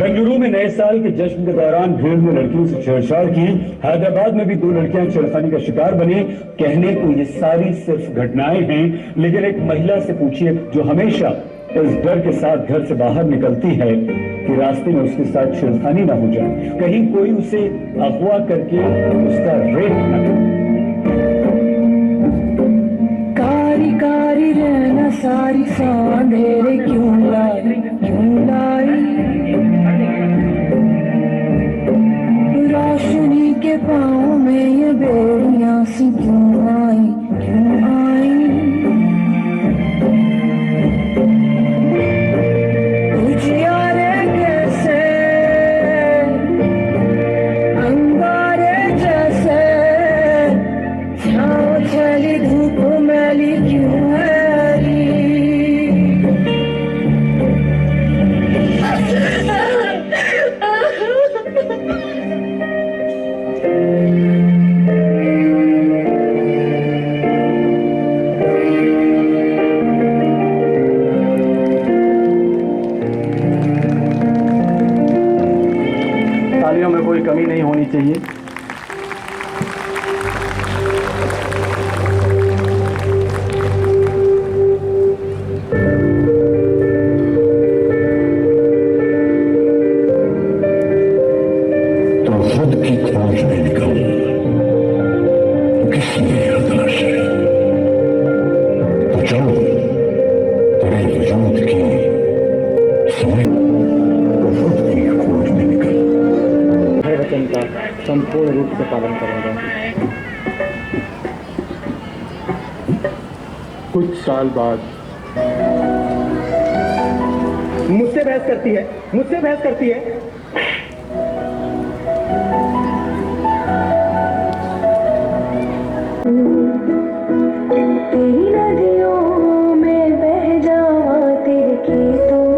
बेंगलुरु में नए साल के जश्न के दौरान भीड़ में लड़कियों से छेड़छाड़ की। हैदराबाद में भी 2 लड़कियां छेड़खानी का शिकार बनी। कहने को ये सारी सिर्फ घटनाएं हैं, लेकिन एक महिला से पूछिए जो हमेशा इस डर के साथ घर से बाहर निकलती है कि रास्ते में उसके साथ छेड़खानी ना हो जाए, कहीं कोई उसे अगवा करके उसका रेप न करे। कारी कारी रहना सारी सांधेरे क्यों लाई रोशनी के पाँव में ये बेड़ियां सी क्यों आई उजियारे कैसे अंगारे जैसे छाँव चली धूप मैली क्यों है तालियों में कोई कमी नहीं होनी चाहिए। तो खुद की खोज में निकल, किसने यादाश है तो चलो तेरे वजूद की समय तो खुद की खोज में निकल। वचन का संपूर्ण रूप से पालन करूंगा। कुछ साल बाद मुझसे बहस करती है। तेरी नदियों में बह जावा, तेरे खेतों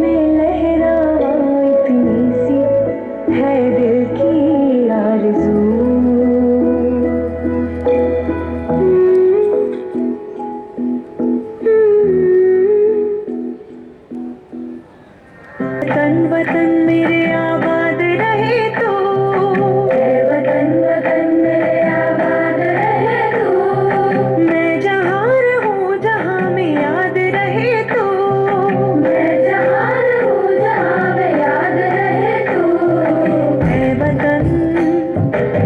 में लहरावा, इतनी सी है दिल की आरज़ू। वतन वतन मेरे आबाद रहे तो, वतन वतन मेरे आबाद रहे तो, मैं जहाँ रहूँ जहाँ में याद रहे तो, मैं जहाँ रहूँ जहाँ में याद रहे तो, है वतन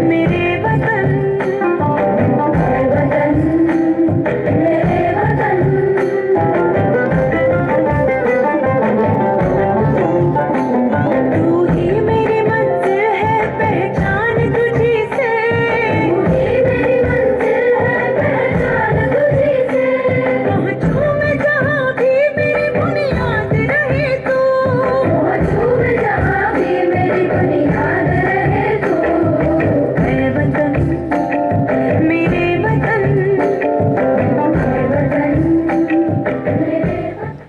मेरे वतन, है वतन मेरे वतन। तू ही मेरी मंजिल है पहचान तुझी से, तू ही मेरी मंजिल है पहचान तुझी से, पहुँचूं मैं जहाँ भी मेरी बुनियाद रहे तो, पहुँचूं मैं जहाँ भी मेरी बुनियाद रहे तो, है वतन मेरे वतन, है वतन मेरे वतन।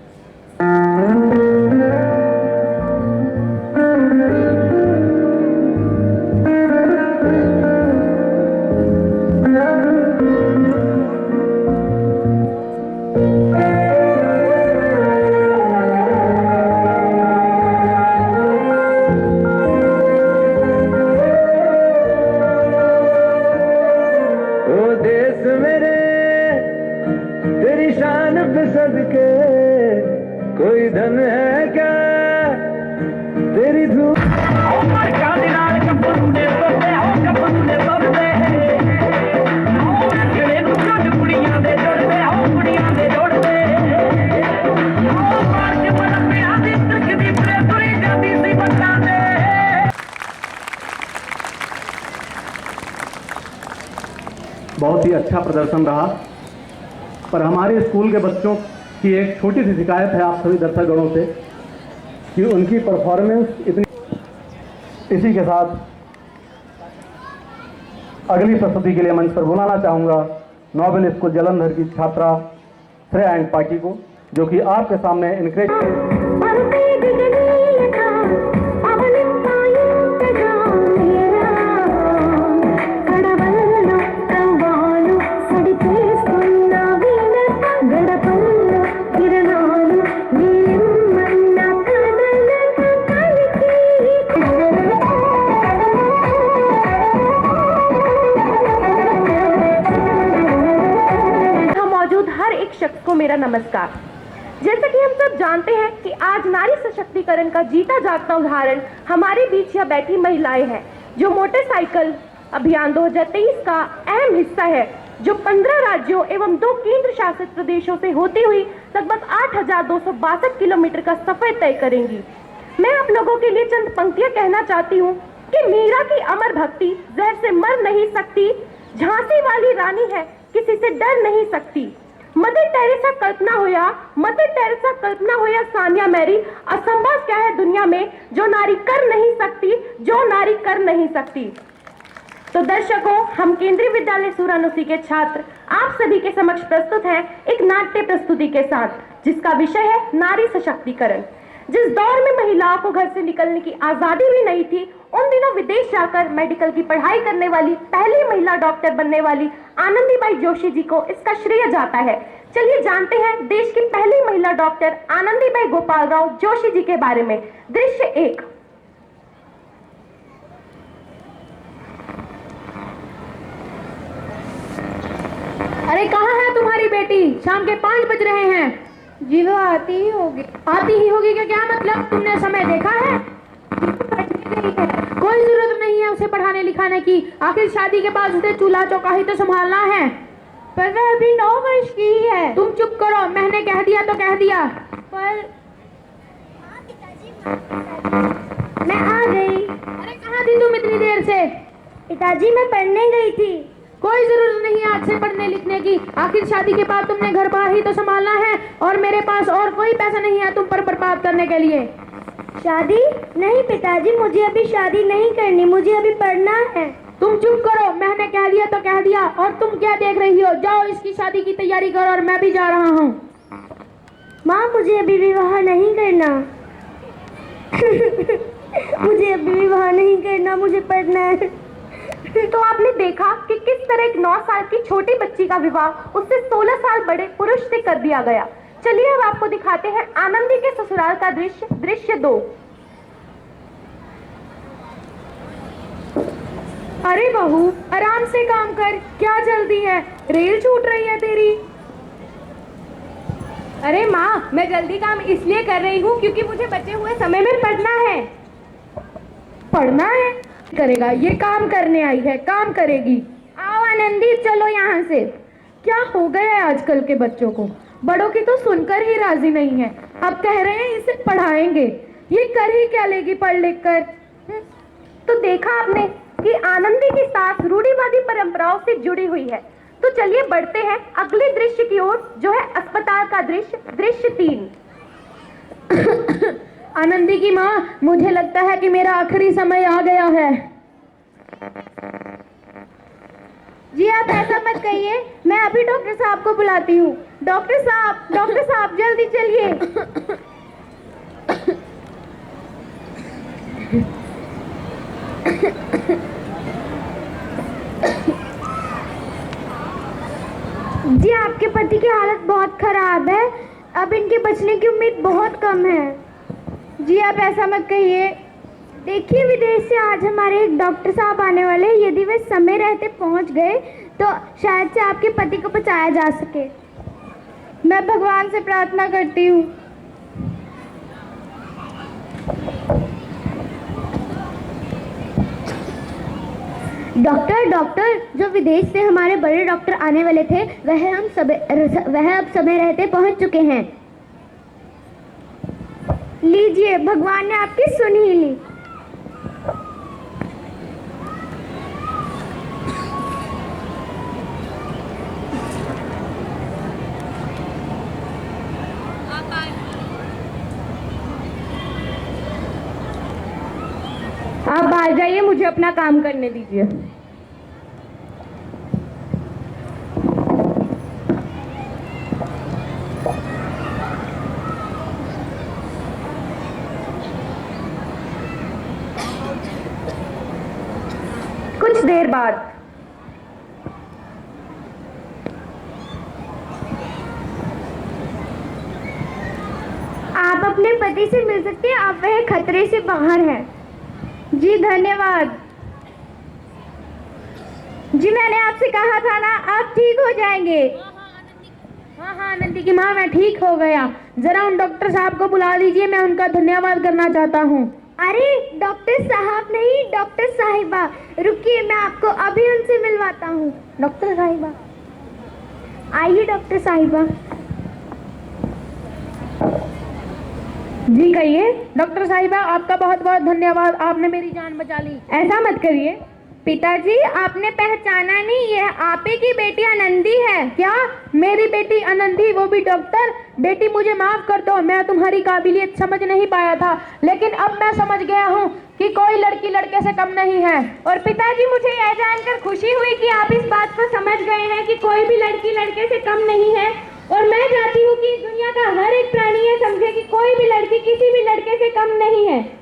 ओ देश मेरे तेरी शान पे सदके, कोई धन है क्या तेरी धूप। बहुत ही अच्छा प्रदर्शन रहा, पर हमारे स्कूल के बच्चों की एक छोटी सी शिकायत है आप सभी दर्शकगणों से कि उनकी परफॉर्मेंस इतनी। इसी के साथ अगली प्रस्तुति के लिए मंच पर बुलाना चाहूँगा नोबेल स्कूल जलंधर की छात्रा श्रेया एंड पाकी को, जो कि आपके सामने इनक्रेज गड़पल्लो शख्स को मेरा नमस्कार। जैसा कि हम सब जानते हैं कि आज नारी सशक्तिकरण का जीता जागता उदाहरण हमारे बीच यह बैठी महिलाएं हैं, जो मोटरसाइकिल अभियान 2023 का अहम हिस्सा है, जो 15 राज्यों एवं 2 केंद्र शासित प्रदेशों से होती हुई लगभग 8,262 किलोमीटर का सफर तय करेंगी। मैं आप लोगों के लिए चंद पंक्तियां कहना चाहती हूँ कि मीरा की अमर भक्ति जहर से मर नहीं सकती, झांसी वाली रानी है किसी से डर नहीं सकती। मदर टेरेसा कल्पना हो या सानिया मैरी, असंभव क्या है दुनिया में जो नारी कर नहीं सकती, जो नारी कर नहीं सकती। तो दर्शकों, हम केंद्रीय विद्यालय सुरानुसी के छात्र आप सभी के समक्ष प्रस्तुत हैं एक नाट्य प्रस्तुति के साथ, जिसका विषय है नारी सशक्तिकरण। जिस दौर में महिलाओं को घर से निकलने की आजादी भी नहीं थी, उन दिनों विदेश जाकर मेडिकल की पढ़ाई करने वाली पहली महिला डॉक्टर बनने वाली आनंदीबाई जोशी जी को इसका श्रेय जाता है। चलिए जानते हैं देश की पहली महिला डॉक्टर आनंदीबाई गोपालराव जोशी जी के बारे में। दृश्य 1। अरे कहाँ है तुम्हारी बेटी? शाम के 5 बज रहे हैं। जी वो आती ही होगी। आती ही होगी का क्या मतलब? तुमने समय देखा है? कोई जरूरत नहीं है उसे पढ़ाने लिखाने की, आखिर शादी के बाद उसे चूल्हा चौका ही तो संभालना है। पर वह अभी 9 वर्ष की ही है। तुम चुप करो, मैंने कह दिया तो कह दिया। पर मैं आ गई। अरे कहाँ थी तुम इतनी देर से? पिताजी मैं पढ़ने गई थी। कोई जरूरत नहीं है आज से पढ़ने लिखने की, आखिर शादी के बाद तुमने घर बार ही तो संभालना है, और मेरे पास और कोई पैसा नहीं है तुम पर बर्बाद करने के लिए। शादी नहीं पिताजी, मुझे अभी शादी नहीं करनी, मुझे अभी पढ़ना है। तुम चुप करो, मैंने कह दिया तो कह दिया। और तुम क्या देख रही हो? जाओ इसकी शादी की तैयारी करो, और मैं भी जा रहा हूँ। माँ मुझे अभी विवाह नहीं करना। मुझे अभी विवाह नहीं करना, मुझे पढ़ना है। तो आपने देखा कि किस तरह एक 9 साल की छोटी बच्ची का विवाह उससे 16 साल बड़े पुरुष से कर दिया गया। चलिए अब आपको दिखाते हैं आनंदी के ससुराल का दृश्य, दृश्य 2। अरे बहू, आराम से काम कर, क्या जल्दी है? रेल छूट रही है तेरी। अरे माँ, मैं जल्दी काम इसलिए कर रही हूँ क्योंकि मुझे बचे हुए समय में पढ़ना है। पढ़ना है? करेगा, ये काम करने आई है, काम करेगी। आओ आनंदी, चलो यहाँ से। क्या हो गया है आजकल के बच्चों को? बड़ों की तो सुनकर ही राजी नहीं है, अब कह रहे हैं इसे पढ़ाएंगे। ये कर ही क्या लेगी पढ़ लिख कर? तो देखा आपने कि आनंदी की सास रूढ़िवादी परंपराओं से जुड़ी हुई है। तो चलिए बढ़ते हैं अगले दृश्य की ओर, जो है अस्पताल का दृश्य, दृश्य 3। आनंदी की माँ, मुझे लगता है कि मेरा आखिरी समय आ गया है। जी आप ऐसा मत कहिए, मैं अभी डॉक्टर साहब को बुलाती हूँ। डॉक्टर साहब जल्दी चलिए। जी आपके पति की हालत बहुत खराब है, अब इनके बचने की उम्मीद बहुत कम है। जी आप ऐसा मत कहिए। देखिए विदेश से आज हमारे एक डॉक्टर साहब आने वाले हैं, यदि वे समय रहते पहुंच गए तो शायद से आपके पति को बचाया जा सके। मैं भगवान से प्रार्थना करती हूँ। डॉक्टर, जो विदेश से हमारे बड़े डॉक्टर आने वाले थे, वह अब समय रहते पहुंच चुके हैं। लीजिए, भगवान ने आपकी सुन ही ली। आप आ जाइए, मुझे अपना काम करने दीजिए। कुछ देर बाद आप अपने पति से मिल सकते हैं, आप वह खतरे से बाहर हैं। जी धन्यवाद। जी मैंने आपसे कहा था ना, आप ठीक हो जाएंगे। हाँ हाँ नंदी की माँ, मैं ठीक हो गया। जरा उन डॉक्टर साहब को बुला लीजिए, मैं उनका धन्यवाद करना चाहता हूँ। अरे डॉक्टर साहब नहीं, डॉक्टर साहिबा। रुकिए, मैं आपको अभी उनसे मिलवाता हूँ। डॉक्टर साहिबा आइए। डॉक्टर साहिबा जी कहिए। डॉक्टर साहिबा आपका बहुत बहुत धन्यवाद, आपने मेरी जान बचा ली। ऐसा मत करिए। पिताजी, आपने पहचाना नहीं, यह आप ही की बेटी आनंदी है। क्या? मेरी बेटी आनंदी, वो भी डॉक्टर? बेटी मुझे माफ कर दो, मैं तुम्हारी काबिलियत समझ नहीं पाया था, लेकिन अब मैं समझ गया हूँ कि कोई लड़की लड़के से कम नहीं है। और पिताजी, मुझे यह जानकर खुशी हुई कि आप इस बात को समझ गए हैं कि कोई भी लड़की लड़के से कम नहीं है। और मैं चाहती हूँ कि दुनिया का हर एक प्राणी ये समझे कि कोई भी लड़की किसी भी लड़के से कम नहीं है।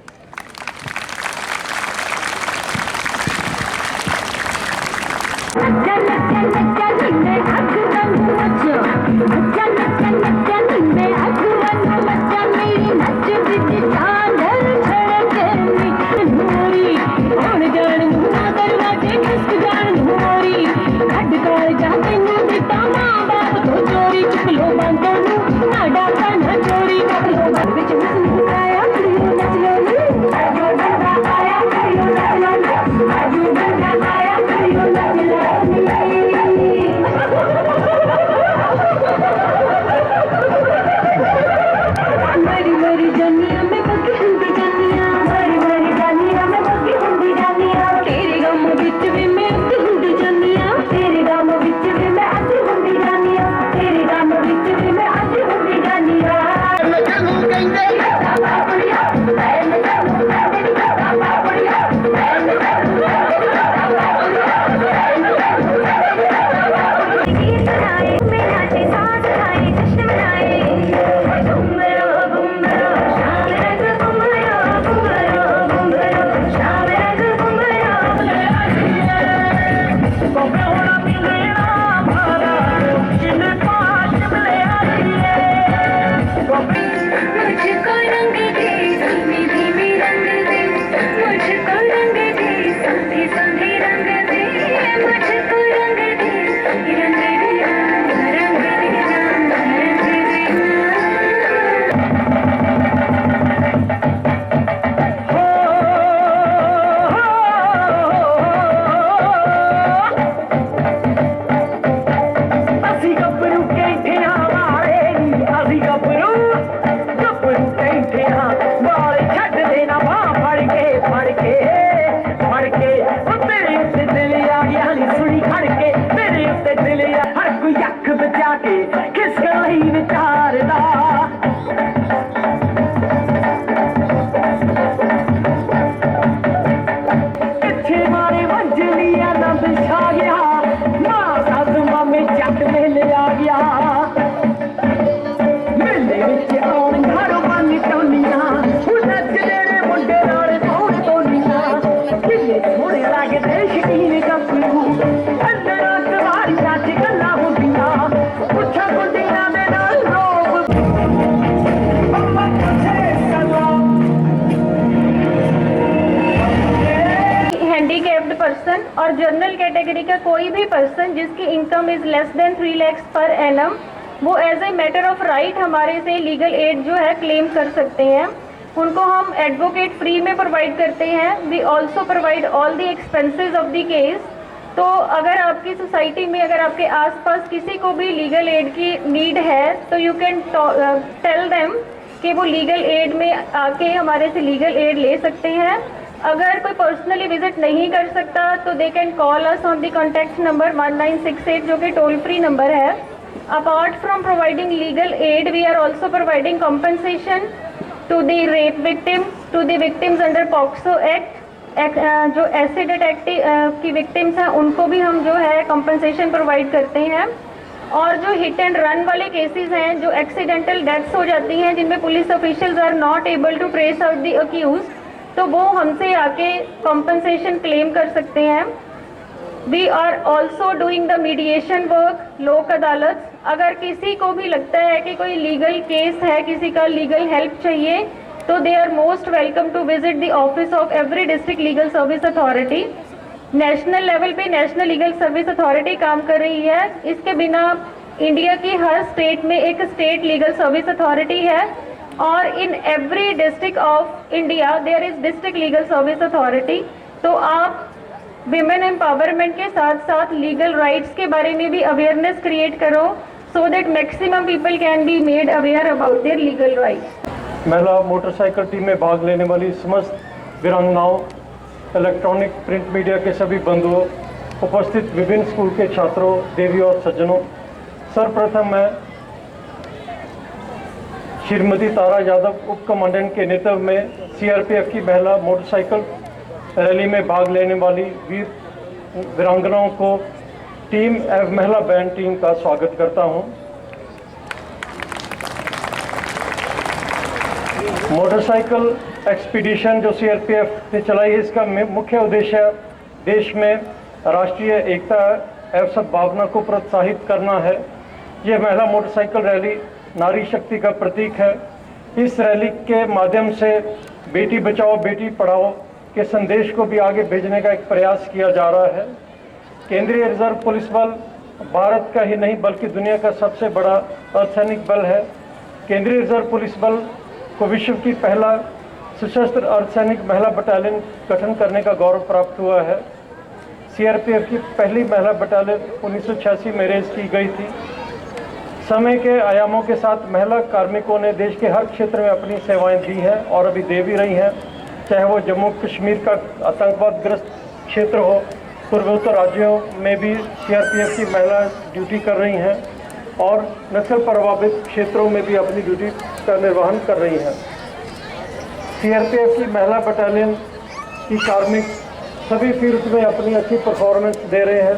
और जनरल कैटेगरी का कोई भी पर्सन जिसकी income is less than 3 lakhs per annum, वो as a matter of right हमारे से लीगल एड जो है क्लेम कर सकते हैं। उनको हम एडवोकेट फ्री में प्रोवाइड करते हैं। We also provide all the expenses of the case. तो अगर आपकी सोसाइटी में, अगर आपके आसपास किसी को भी लीगल एड की नीड है तो यू कैन टेल देम कि वो लीगल एड में आके हमारे से लीगल एड ले सकते हैं। अगर कोई पर्सनली विजिट नहीं कर सकता तो they can call us on the contact number 1968 जो कि टोल फ्री नंबर है। Apart from providing legal aid, we are also providing compensation to the rape victims, to the victims under POCSO act. जो acid attack की victims हैं उनको भी हम जो है कॉम्पनसेशन प्रोवाइड करते हैं। और जो हिट एंड रन वाले केसेस हैं, जो एक्सीडेंटल डेथ्स हो जाती हैं जिनमें police officials are not able to trace out the accused, तो वो हमसे आके कॉम्पनसेशन क्लेम कर सकते हैं। We are also doing the mediation work, Lok Adalat. अगर किसी को भी लगता है कि कोई लीगल केस है, किसी का लीगल हेल्प चाहिए, तो they are most welcome to visit the office of every district legal service authority. National level पे नेशनल लीगल सर्विस अथॉरिटी काम कर रही है। इसके बिना इंडिया की हर स्टेट में एक स्टेट लीगल सर्विस अथॉरिटी है और in every district of India there is district legal service authority. तो आप विमेन एम्पावरमेंट के साथ साथ लीगल राइट्स के बारे में भी अवेयरनेस क्रिएट करो so that maximum people can be made aware about their legal rights. महिला मोटरसाइकिल टीम में भाग लेने वाली समस्त वीरांगनाओं, इलेक्ट्रॉनिक प्रिंट मीडिया के सभी बंधुओं, उपस्थित विभिन्न स्कूल के छात्रों, देवी और सज्जनों, सर्वप्रथम मैं श्रीमती तारा यादव उप कमांडेंट के नेतृत्व में सीआरपीएफ की महिला मोटरसाइकिल रैली में भाग लेने वाली वीरांगनाओं को टीम एवं महिला बैंड टीम का स्वागत करता हूं। मोटरसाइकिल एक्सपीडिशन जो सीआरपीएफ ने चलाई है, इसका मुख्य उद्देश्य देश में राष्ट्रीय एकता एवं सद्भावना को प्रोत्साहित करना है। यह महिला मोटरसाइकिल रैली नारी शक्ति का प्रतीक है। इस रैली के माध्यम से बेटी बचाओ बेटी पढ़ाओ के संदेश को भी आगे भेजने का एक प्रयास किया जा रहा है। केंद्रीय रिजर्व पुलिस बल भारत का ही नहीं बल्कि दुनिया का सबसे बड़ा अर्धसैनिक बल है। केंद्रीय रिजर्व पुलिस बल को विश्व की पहला सशस्त्र अर्धसैनिक महिला बटालियन गठन करने का गौरव प्राप्त हुआ है। सीआरपीएफ की पहली महिला बटालियन 1986 में रेज की गई थी। समय के आयामों के साथ महिला कार्मिकों ने देश के हर क्षेत्र में अपनी सेवाएं दी हैं और अभी दे भी रही हैं, चाहे वो जम्मू कश्मीर का आतंकवाद ग्रस्त क्षेत्र हो, पूर्वोत्तर राज्यों में भी सीआरपीएफ की महिला ड्यूटी कर रही हैं और नक्सल प्रभावित क्षेत्रों में भी अपनी ड्यूटी का निर्वहन कर रही हैं। सीआरपीएफ की महिला बटालियन की कार्मिक सभी फील्ड में अपनी अच्छी परफॉर्मेंस दे रहे हैं।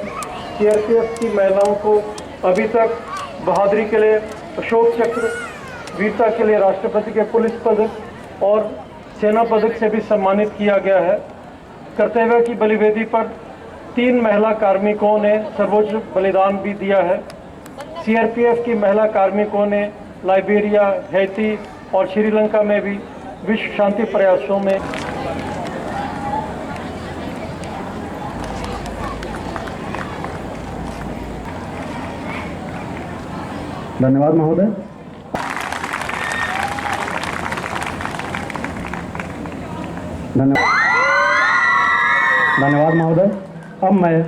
सीआरपीएफ की महिलाओं को अभी तक बहादुरी के लिए अशोक चक्र, वीरता के लिए राष्ट्रपति के पुलिस पदक और सेना पदक से भी सम्मानित किया गया है। कर्तव्य की बलिवेदी पर 3 महिला कार्मिकों ने सर्वोच्च बलिदान भी दिया है। सीआरपीएफ की महिला कार्मिकों ने लाइबेरिया, हैती और श्रीलंका में भी विश्व शांति प्रयासों में धन्यवाद महोदय। धन्यवाद महोदय। अब मैं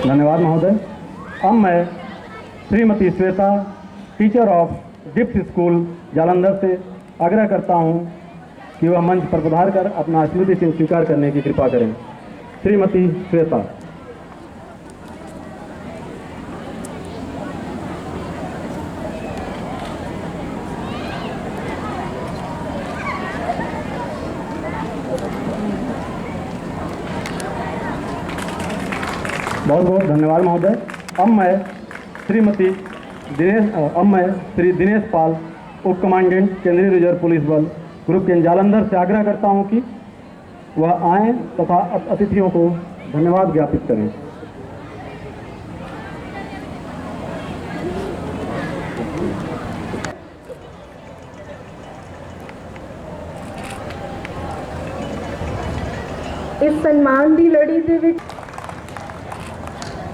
धन्यवाद महोदय। अब मैं Shrimati Shweta, teacher of dips school Jalandhar से आग्रह करता हूं कि वह मंच पर पधार कर अपना स्मृति चिन्ह स्वीकार करने की कृपा करें। श्रीमती श्वेता। बहुत बहुत धन्यवाद महोदय। अब मैं श्री दिनेश पाल, उप कमांडेंट केंद्रीय रिजर्व पुलिस बल ग्रुप केंद्र जालंधर से आग्रह करता हूं कि वह आएँ तथा अतिथियों को धन्यवाद ज्ञापित करें। इस सम्मान ਦੀ ਲੜੀ ਦੇ ਵਿੱਚ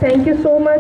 थैंक यू सो मच।